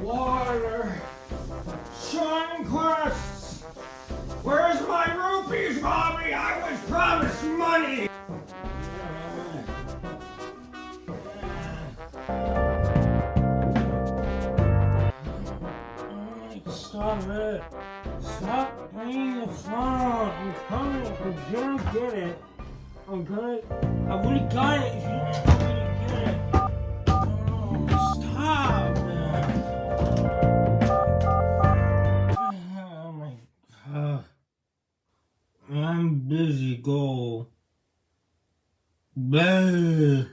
Water. Shine quests. Where's my rupees, Mommy? I was promised money. Stop it. Stop playing the phone. I'm coming. I'm gonna get it. I would've got it if you didn't get it. Oh, stop, man. Oh my God. I'm busy, go. Bleh.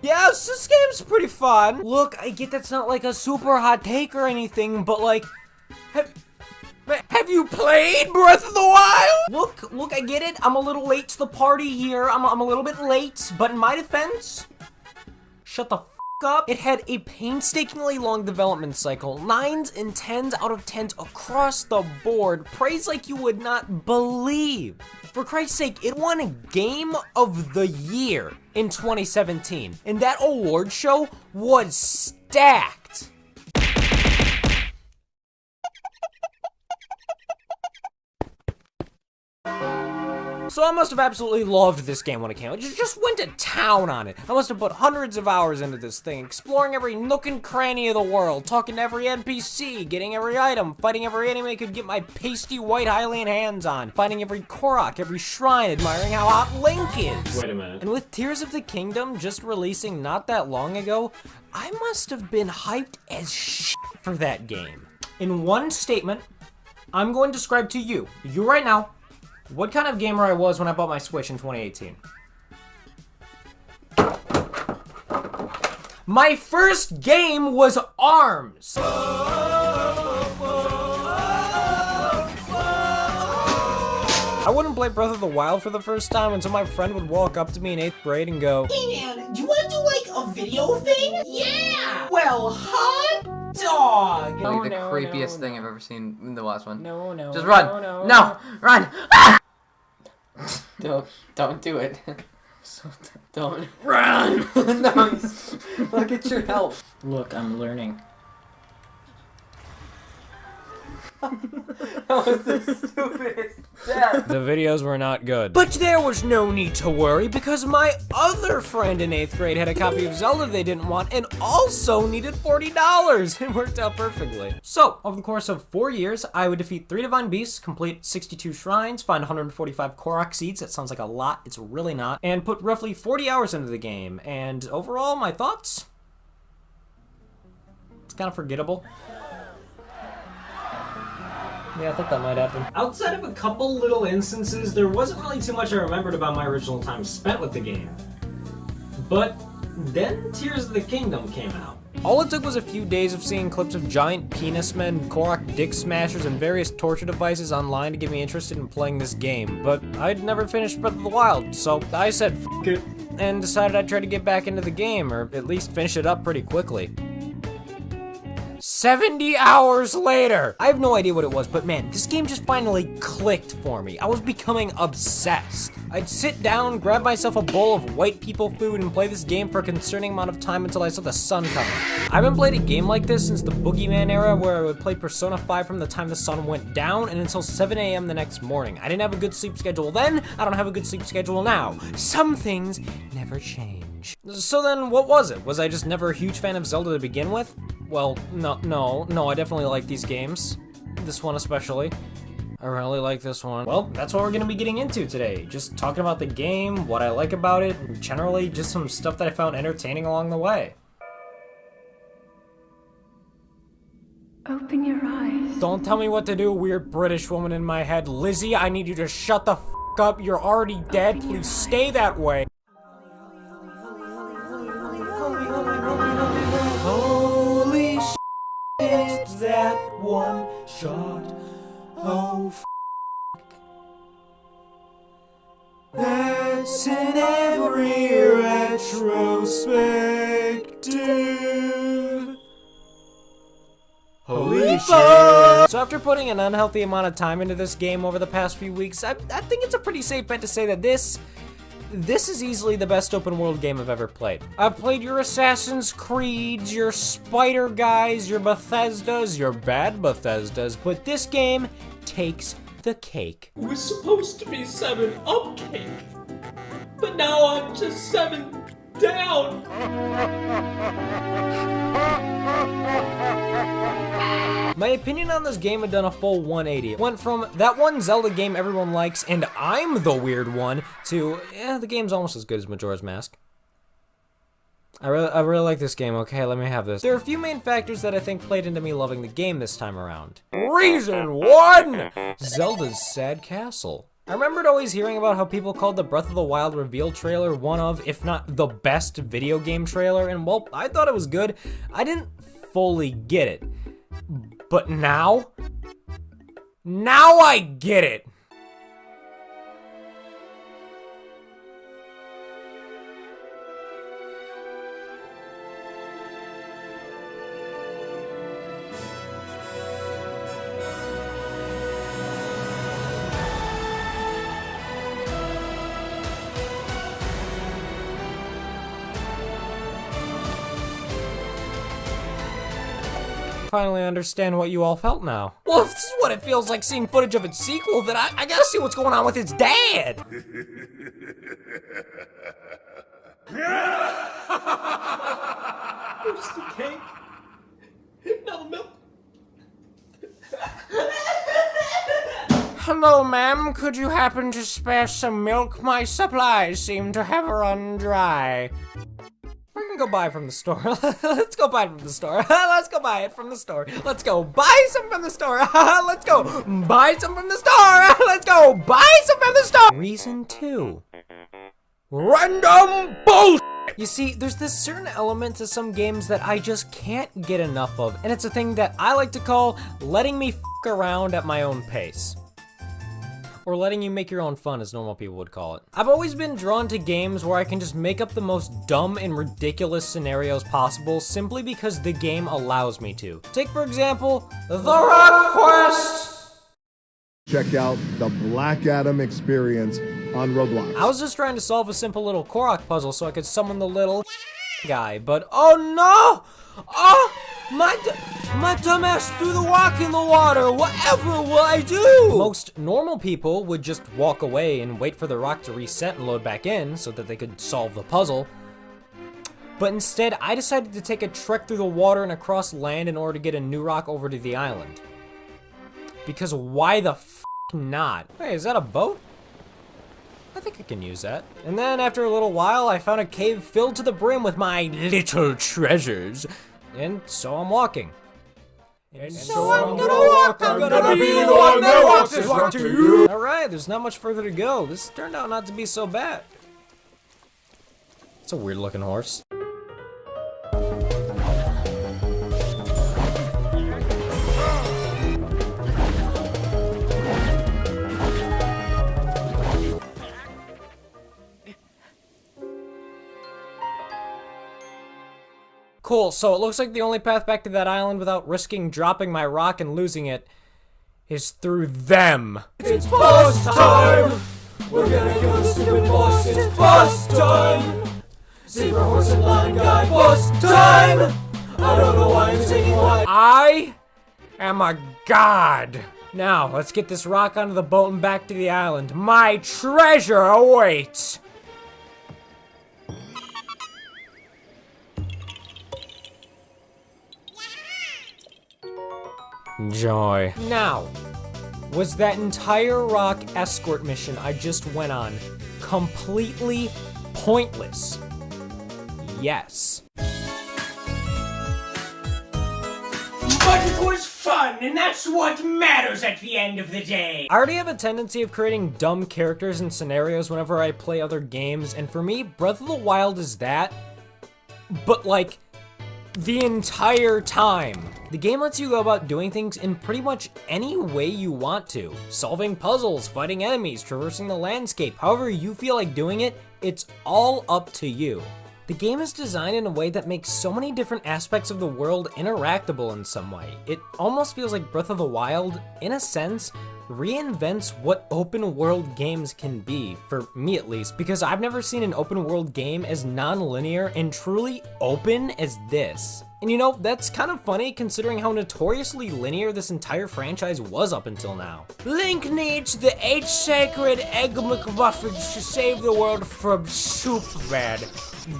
Yes, this game's pretty fun. Look, I get that's not like a super hot take or anything, but like, have you played Breath of the Wild? Look, I get it. I'm a little late to the party here. I'm a little bit late, but in my defense, shut the f up. It had a painstakingly long development cycle, 9s and 10s out of 10s across the board, praise like you would not believe. For Christ's sake, it won a Game of the Year in 2017, and that award show was stacked. So I must have absolutely loved this game when it came out. Just went to town on it. I must have put hundreds of hours into this thing, exploring every nook and cranny of the world, talking to every NPC, getting every item, fighting every enemy I could get my pasty white Hylian hands on, finding every Korok, every shrine, admiring how hot Link is. Wait a minute. And with Tears of the Kingdom just releasing not that long ago, I must have been hyped as shit for that game. In one statement, I'm going to describe to you right now, what kind of gamer I was when I bought my Switch in 2018. My first game was ARMS. I wouldn't play Breath of the Wild for the first time until my friend would walk up to me in 8th grade and go, "Hey man, do you want to do like a video thing?" "Yeah!" "Well, hot dog!" Like the creepiest thing I've ever seen in the last one. No. Just run! No! Run! Don't do it. Don't. Run! No, look at your health. Look, I'm learning. That was the stupidest death. The videos were not good. But there was no need to worry because my other friend in 8th grade had a copy of Zelda they didn't want and also needed $40. It worked out perfectly. So, over the course of 4 years, I would defeat 3 Divine Beasts, complete 62 shrines, find 145 Korok seeds, that sounds like a lot, it's really not, and put roughly 40 hours into the game. And overall, my thoughts? It's kind of forgettable. Yeah, I think that might happen. Outside of a couple little instances, there wasn't really too much I remembered about my original time spent with the game. But then Tears of the Kingdom came out. All it took was a few days of seeing clips of giant penis men, Korok dick smashers, and various torture devices online to get me interested in playing this game. But I'd never finished Breath of the Wild, so I said f*** it, and decided I'd try to get back into the game, or at least finish it up pretty quickly. 70 hours later. I have no idea what it was, but man, this game just finally clicked for me. I was becoming obsessed. I'd sit down, grab myself a bowl of white people food, and play this game for a concerning amount of time until I saw the sun come up. I haven't played a game like this since the Boogeyman era, where I would play Persona 5 from the time the sun went down and until 7 a.m. the next morning. I didn't have a good sleep schedule then, I don't have a good sleep schedule now. Some things never change. So then, what was it? Was I just never a huge fan of Zelda to begin with? Well, no, I definitely like these games. This one especially. I really like this one. Well, that's what we're gonna be getting into today. Just talking about the game, what I like about it, and generally just some stuff that I found entertaining along the way. Open your eyes. Don't tell me what to do, weird British woman in my head. Lizzie, I need you to shut the f up. You're already dead. Please stay that way. Holy sh**, it's that one shot. Oh, f***. That's in every retrospective. Holy shit. So after putting an unhealthy amount of time into this game over the past few weeks, I think it's a pretty safe bet to say that this is easily the best open world game I've ever played. I've played your Assassin's Creeds, your Spider Guys, your Bethesdas, your bad Bethesdas, but this game takes the cake. It was supposed to be 7 up cake, but now I'm just 7 down. My opinion on this game had done a full 180. It went from that one Zelda game everyone likes and I'm the weird one to, the game's almost as good as Majora's Mask. I really like this game, okay? Let me have this. There are a few main factors that I think played into me loving the game this time around. Reason 1! Zelda's Sad Castle. I remembered always hearing about how people called the Breath of the Wild reveal trailer one of, if not the best video game trailer, and well, I thought it was good. I didn't fully get it. But now I get it. Finally understand what you all felt now. Well, if this is what it feels like seeing footage of its sequel, then I gotta see what's going on with its dad! Where's the cake? No milk. Hello, ma'am. Could you happen to spare some milk? My supplies seem to have run dry. We can go buy from the store. Let's go buy from the store. Let's go buy it from the store. Let's go buy some from the store. Let's go buy some from the store. Let's go buy some from the store. Reason 2. Random bullshit. You see, there's this certain element to some games that I just can't get enough of, and it's a thing that I like to call letting me f around at my own pace. Or letting you make your own fun, as normal people would call it. I've always been drawn to games where I can just make up the most dumb and ridiculous scenarios possible simply because the game allows me to. Take, for example, The Rock Quest! Check out the Black Adam experience on Roblox. I was just trying to solve a simple little Korok puzzle so I could summon the little guy, but oh no! Oh! My dumbass threw the rock in the water! Whatever will I do? Most normal people would just walk away and wait for the rock to reset and load back in so that they could solve the puzzle. But instead, I decided to take a trek through the water and across land in order to get a new rock over to the island. Because why the f not? Hey, is that a boat? I think I can use that. And then after a little while, I found a cave filled to the brim with my little treasures. And so I'm walking. And so I'm gonna walk. I'm gonna be the one that walks this walk to you. Alright, there's not much further to go. This turned out not to be so bad. It's a weird looking horse. Cool, so it looks like the only path back to that island without risking dropping my rock and losing it is through them. It's boss time! We're gonna kill the stupid boss, it's boss time! Zebra, horse, and lion guy, boss time! I don't know why I'm singing why. I am a god. Now, let's get this rock onto the boat and back to the island. My treasure awaits! Joy. Now, was that entire rock escort mission I just went on completely pointless? Yes. But it was fun, and that's what matters at the end of the day. I already have a tendency of creating dumb characters and scenarios whenever I play other games, and for me, Breath of the Wild is that, but like, the entire time. The game lets you go about doing things in pretty much any way you want to. Solving puzzles, fighting enemies, traversing the landscape, however you feel like doing it, it's all up to you. The game is designed in a way that makes so many different aspects of the world interactable in some way. It almost feels like Breath of the Wild, in a sense, reinvents what open world games can be, for me at least, because I've never seen an open world game as non-linear and truly open as this. And you know, that's kind of funny considering how notoriously linear this entire franchise was up until now. Link needs the 8 sacred egg McMuffins to save the world from Superbad.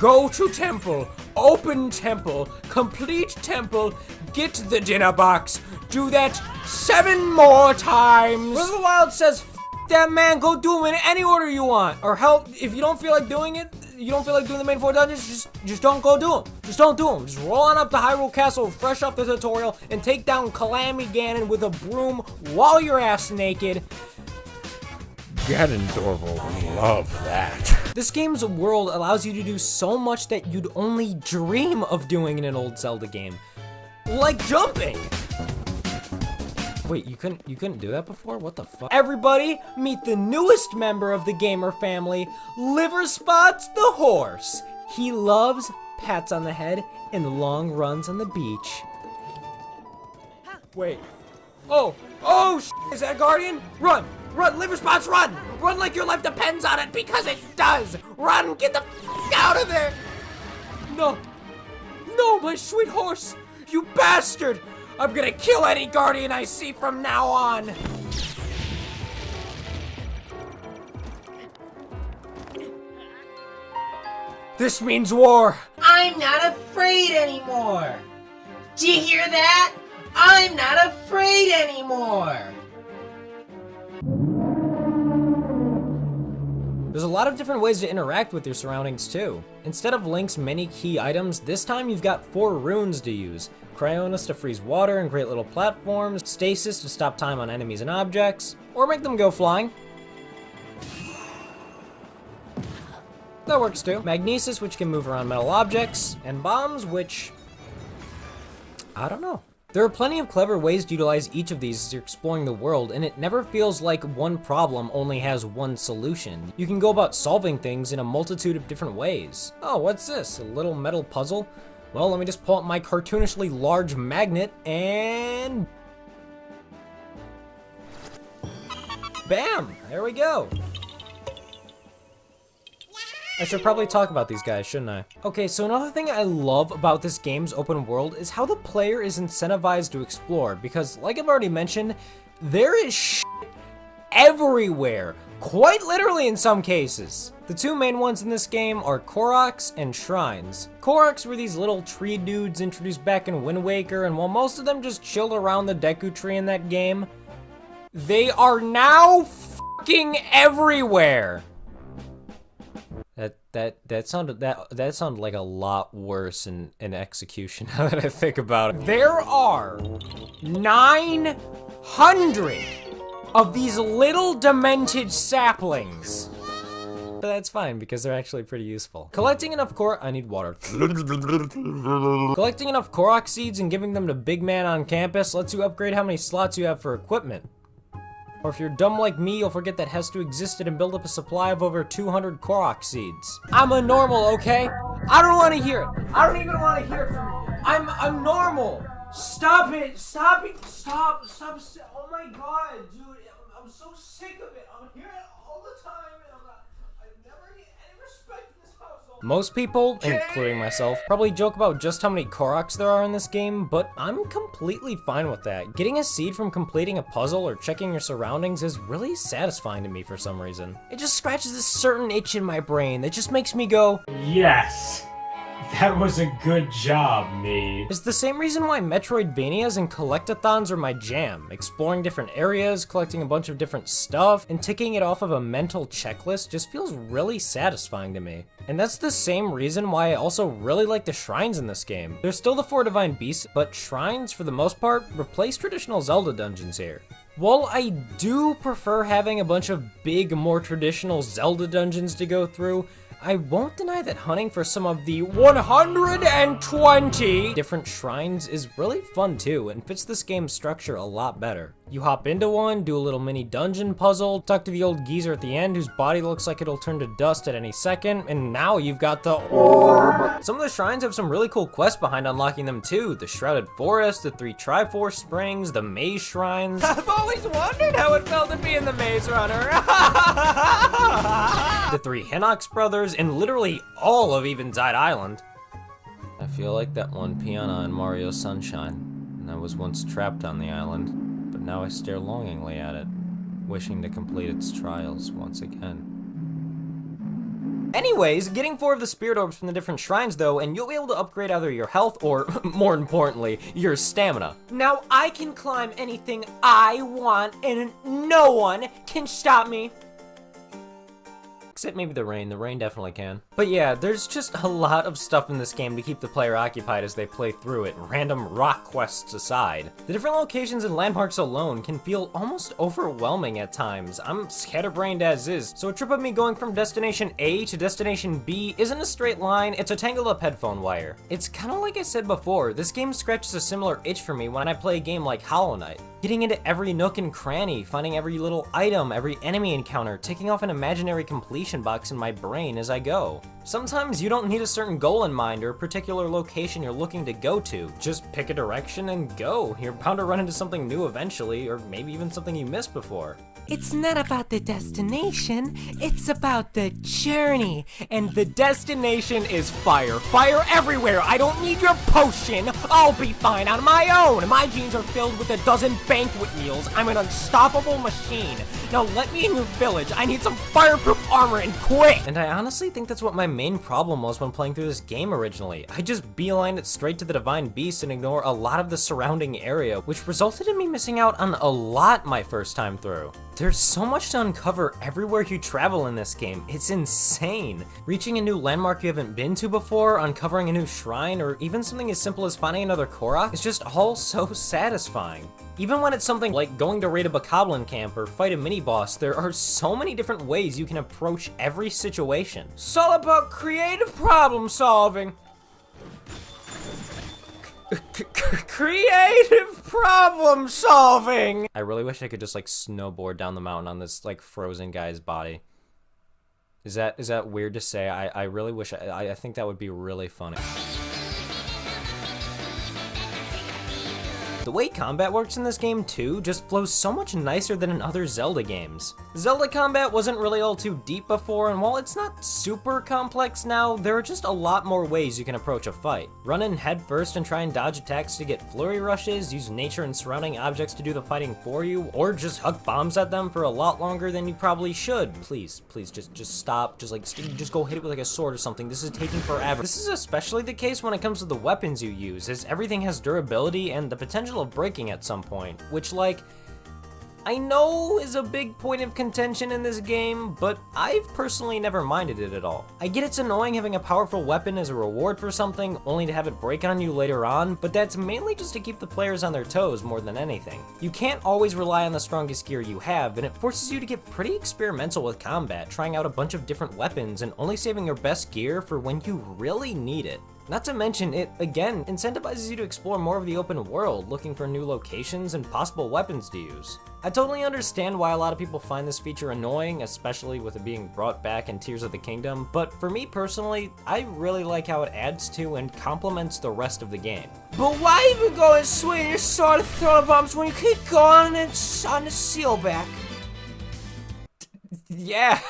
Go to temple, open temple, complete temple, get the dinner box. Do that 7 more times. Breath of the Wild says, F that man, go do them in any order you want. Or hell, if you don't feel like doing it, you don't feel like doing the main 4 dungeons, just don't go do them. Just don't do them. Just roll on up to Hyrule Castle fresh off the tutorial and take down Calamity Ganon with a broom while you're ass naked. Ganondorf will love that. This game's world allows you to do so much that you'd only dream of doing in an old Zelda game. Like jumping! Wait, you couldn't do that before? What the fuck? Everybody, meet the newest member of the gamer family, Liver Spots the horse. He loves pats on the head and long runs on the beach. Wait. Oh, is that a guardian? Run! Run, Liver Spots, run! Run like your life depends on it, because it does! Run, get the f out of there! No. No, my sweet horse! You bastard! I'm gonna kill any guardian I see from now on! This means war! I'm not afraid anymore. Do you hear that? I'm not afraid anymore. There's a lot of different ways to interact with your surroundings too. Instead of Link's many key items, this time you've got 4 runes to use. Cryonis to freeze water and create little platforms, Stasis to stop time on enemies and objects, or make them go flying. That works too. Magnesis, which can move around metal objects, and bombs, which, I don't know. There are plenty of clever ways to utilize each of these as you're exploring the world, and it never feels like one problem only has one solution. You can go about solving things in a multitude of different ways. Oh, what's this? A little metal puzzle? Well, let me just pull out my cartoonishly large magnet and... bam! There we go. I should probably talk about these guys, shouldn't I? Okay, so another thing I love about this game's open world is how the player is incentivized to explore, because like I've already mentioned, there is shit everywhere, quite literally in some cases. The 2 main ones in this game are Koroks and shrines. Koroks were these little tree dudes introduced back in Wind Waker, and while most of them just chilled around the Deku tree in that game, they are now fucking everywhere. That sounded like a lot worse in execution now that I think about it. There are 900 of these little demented saplings. But that's fine because they're actually pretty useful. Collecting enough I need water. Collecting enough Korok seeds and giving them to big man on campus lets you upgrade how many slots you have for equipment. Or if you're dumb like me, you'll forget that Hestu existed and build up a supply of over 200 Korok seeds. I'm a normal, okay? I don't want to hear it. I don't even want to hear it from you. I'm normal. Stop it. Stop it. Stop. Oh my god, dude. I'm so sick of it. I'm hearing it all the time. I never get any respect in this household. Most people, including myself, probably joke about just how many Koroks there are in this game, but I'm completely fine with that. Getting a seed from completing a puzzle or checking your surroundings is really satisfying to me for some reason. It just scratches this certain itch in my brain that just makes me go, Yes. That was a good job, me. It's the same reason why Metroidvanias and collectathons are my jam. Exploring different areas, collecting a bunch of different stuff, and ticking it off of a mental checklist just feels really satisfying to me. And that's the same reason why I also really like the shrines in this game. There's still the 4 divine beasts, but shrines, for the most part, replace traditional Zelda dungeons here. While I do prefer having a bunch of big, more traditional Zelda dungeons to go through, I won't deny that hunting for some of the 120 different shrines is really fun too, and fits this game's structure a lot better. You hop into one, do a little mini dungeon puzzle, talk to the old geezer at the end whose body looks like it'll turn to dust at any second, and now you've got the orb. Some of the shrines have some really cool quests behind unlocking them too. The Shrouded Forest, the 3 Triforce Springs, the Maze Shrines. I've always wondered how it felt to be in the Maze Runner. The 3 Hinox Brothers, and literally all of Eventide Island. I feel like that one piano in Mario Sunshine, and I was once trapped on the island. But now I stare longingly at it, wishing to complete its trials once again. Anyways, getting 4 of the spirit orbs from the different shrines though, and you'll be able to upgrade either your health or, more importantly, your stamina. Now I can climb anything I want, and no one can stop me. Except maybe the rain definitely can. But yeah, there's just a lot of stuff in this game to keep the player occupied as they play through it, random rock quests aside. The different locations and landmarks alone can feel almost overwhelming at times. I'm scatterbrained as is, so a trip of me going from destination A to destination B isn't a straight line, it's a tangled up headphone wire. It's kinda like I said before, this game scratches a similar itch for me when I play a game like Hollow Knight. Getting into every nook and cranny, finding every little item, every enemy encounter, ticking off an imaginary completion box in my brain as I go. Sometimes you don't need a certain goal in mind or a particular location you're looking to go to. Just pick a direction and go. You're bound to run into something new eventually, or maybe even something you missed before. It's not about the destination, it's about the journey. And the destination is fire. Fire everywhere. I don't need your potion. I'll be fine on my own. My jeans are filled with a dozen banquet meals. I'm an unstoppable machine. Now let me in your village. I need some fireproof armor and quick. And I honestly think that's what my main problem was when playing through this game originally. I just beelined it straight to the Divine Beast and ignore a lot of the surrounding area, which resulted in me missing out on a lot my first time through. There's so much to uncover everywhere you travel in this game, it's insane. Reaching a new landmark you haven't been to before, uncovering a new shrine, or even something as simple as finding another Korok is just all so satisfying. Even when it's something like going to raid a Bokoblin camp or fight a mini-boss, there are so many different ways you can approach every situation. It's all about creative problem solving. Creative problem solving! I really wish I could just like snowboard down the mountain on this like frozen guy's body. Is that weird to say? I really wish I think that would be really funny. The way combat works in this game too just flows so much nicer than in other Zelda games. Zelda combat wasn't really all too deep before, and while it's not super complex now, there are just a lot more ways you can approach a fight. Run in head first and try and dodge attacks to get flurry rushes, use nature and surrounding objects to do the fighting for you, or just huck bombs at them for a lot longer than you probably should. Please, just stop, just go hit it with like a sword or something. This is taking forever. This is especially the case when it comes to the weapons you use, as everything has durability and the potential of breaking at some point, which like I know is a big point of contention in this game, but I've personally never minded it at all. I get it's annoying having a powerful weapon as a reward for something, only to have it break on you later on, but that's mainly just to keep the players on their toes more than anything. You can't always rely on the strongest gear you have, and it forces you to get pretty experimental with combat, trying out a bunch of different weapons and only saving your best gear for when you really need it. Not to mention, it, again, incentivizes you to explore more of the open world, looking for new locations and possible weapons to use. I totally understand why a lot of people find this feature annoying, especially with it being brought back in Tears of the Kingdom, but for me personally, I really like how it adds to and complements the rest of the game. But why even go and swing your sword and throw bombs when you keep going and on the sealback? Yeah,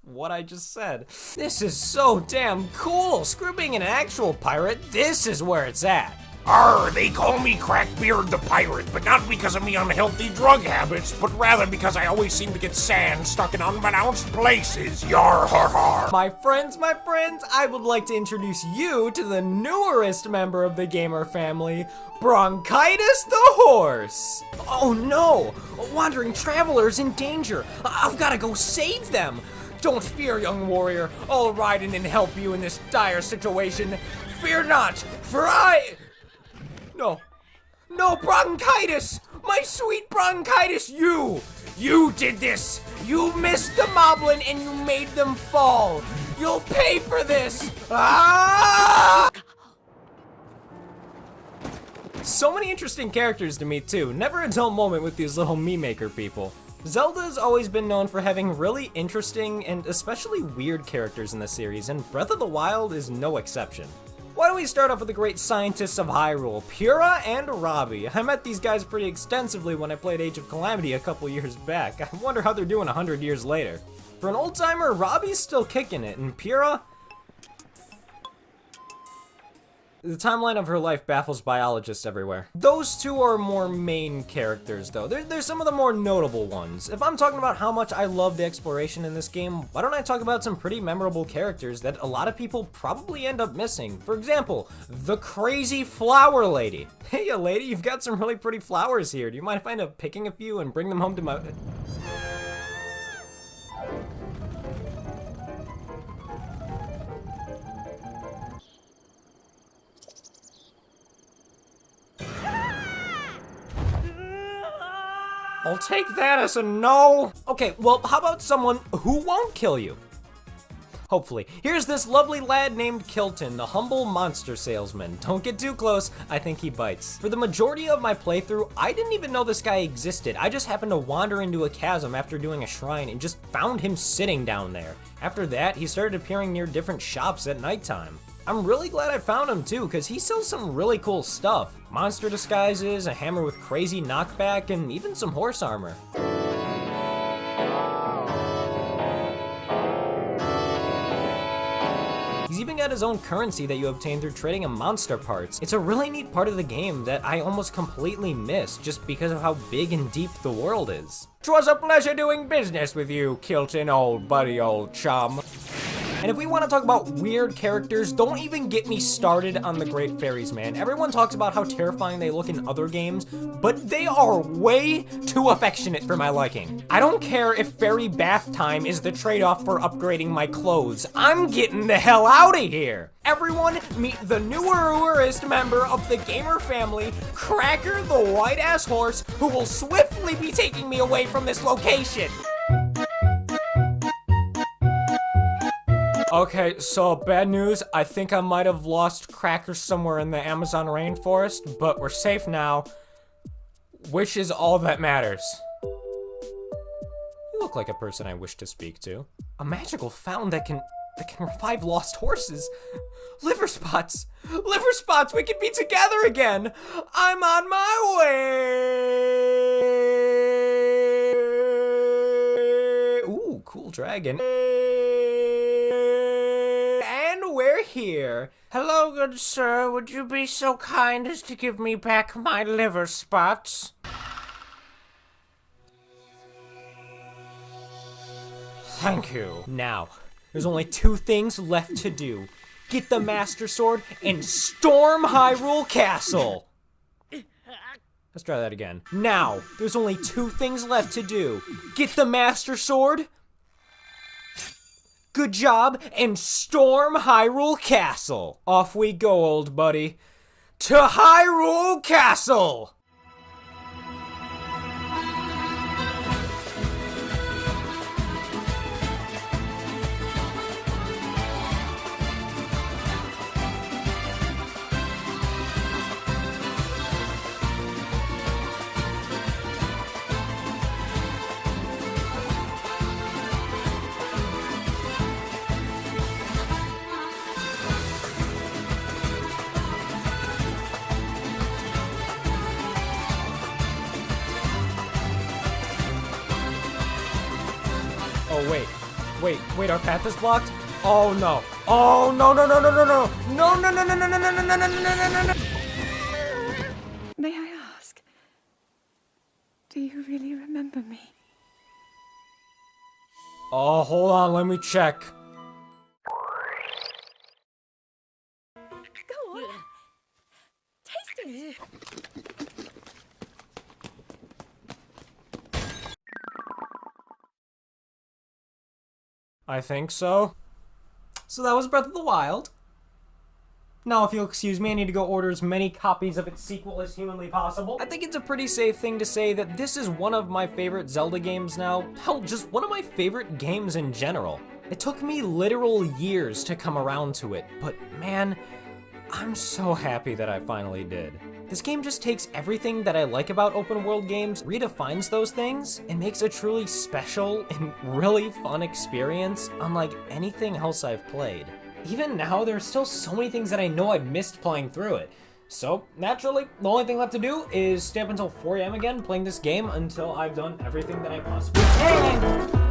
what I just said. This is so damn cool. Screw being an actual pirate, this is where it's at. Arr, they call me Crackbeard the Pirate, but not because of me unhealthy drug habits, but rather because I always seem to get sand stuck in unpronounced places. Yar har har. My friends, I would like to introduce you to the newerest member of the gamer family, Bronchitis the Horse. Oh no, a wandering traveler's in danger. I've gotta go save them. Don't fear, young warrior. I'll ride in and help you in this dire situation. Fear not, for I... No, Bronchitis! My sweet Bronchitis, you did this! You missed the moblin and you made them fall! You'll pay for this! Ah! So many interesting characters to meet too, never a dull moment with these little me-maker people. Zelda's always been known for having really interesting and especially weird characters in the series, and Breath of the Wild is no exception. Why don't we start off with the great scientists of Hyrule, Pura and Robbie. I met these guys pretty extensively when I played Age of Calamity a couple years back. I wonder how they're doing 100 years later. For an old-timer, Robbie's still kicking it, and Pura... The timeline of her life baffles biologists everywhere. Those two are more main characters, though. They're some of the more notable ones. If I'm talking about how much I love the exploration in this game, why don't I talk about some pretty memorable characters that a lot of people probably end up missing? For example, the crazy flower lady. Hey, lady, you've got some really pretty flowers here. Do you mind if I end up picking a few and bring them home to my... I'll take that as a no. Okay, well, how about someone who won't kill you? Hopefully. Here's this lovely lad named Kilton, the humble monster salesman. Don't get too close, I think he bites. For the majority of my playthrough, I didn't even know this guy existed. I just happened to wander into a chasm after doing a shrine and just found him sitting down there. After that, he started appearing near different shops at nighttime. I'm really glad I found him too, because he sells some really cool stuff. Monster disguises, a hammer with crazy knockback, and even some horse armor. He's even got his own currency that you obtain through trading in monster parts. It's a really neat part of the game that I almost completely missed just because of how big and deep the world is. 'Twas a pleasure doing business with you, Kilton, old buddy, old chum. And if we want to talk about weird characters, don't even get me started on the Great Fairies, man. Everyone talks about how terrifying they look in other games, but they are way too affectionate for my liking. I don't care if fairy bath time is the trade-off for upgrading my clothes. I'm getting the hell out of here. Everyone, meet the newerest member of the gamer family, Cracker the white-ass horse, who will swiftly be taking me away from this location. Okay, so bad news, I think I might have lost Cracker somewhere in the Amazon rainforest, but we're safe now, which is all that matters. You look like a person I wish to speak to. A magical fountain that can revive lost horses. Liver spots! Liver spots, we can be together again! I'm on my way! Ooh, cool dragon. We're here. Hello, good sir. Would you be so kind as to give me back my liver spots? Thank you. Now, there's only two things left to do. Get the Master Sword and storm Hyrule Castle. Let's try that again. Now, there's only two things left to do. Get the Master Sword. Good job, and storm Hyrule Castle. Off we go, old buddy. To Hyrule Castle! Wait, our path is blocked? Oh no. Oh no. No. May I ask, do you really remember me? Oh, hold on, let me check. Go on. Taste it. I think so. So that was Breath of the Wild. Now, if you'll excuse me, I need to go order as many copies of its sequel as humanly possible. I think it's a pretty safe thing to say that this is one of my favorite Zelda games now. Hell, just one of my favorite games in general. It took me literal years to come around to it, but man, I'm so happy that I finally did. This game just takes everything that I like about open world games, redefines those things, and makes a truly special and really fun experience unlike anything else I've played. Even now, there are still so many things that I know I've missed playing through it. So, naturally, the only thing left to do is stay up until 4 AM again playing this game until I've done everything that I possibly can.